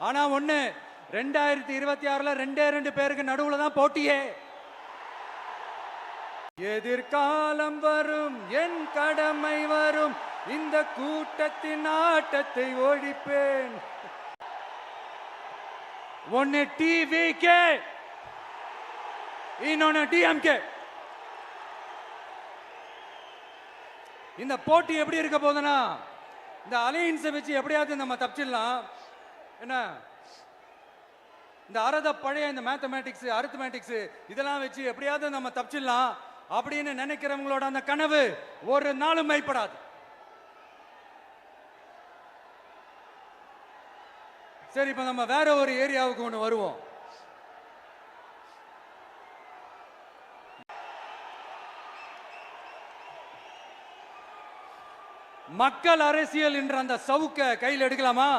ஆனா ஒண்ணு 2026ல ரெண்டு பேருக்கு நடுவுல தான் போட்டியே. எதிர்காலம் வரும், என் கடமை வரும், இந்த கூட்டத்தின் ஆட்டத்தை ஒழிப்பேன். ஒன்னு டிவிகே, இன்னொன்னு டிஎம்கே. இந்த போட்டி எப்படி இருக்க போதுன்னா, இந்த அலையன்ஸை வச்சு எப்படியாவது நம்ம தப்பிச்சிடலாம். என்ன இந்த பழைய இந்த மேத்தமேட்டிக்ஸ், அரித்மேட்டிக்ஸ் இதெல்லாம் வச்சு எப்படியாவது நம்ம தப்பிச்சிடலாம் அப்படின்னு நினைக்கிறவங்களோட அந்த கனவு ஒரு நாளும் மைப்படாது. சரி, இப்ப நம்ம வேற ஒரு ஏரியாவுக்கு ஒன்று வருவோம். மக்கள் அரசியல் என்ற அந்த சவுக்க கையில் எடுக்கலாமா?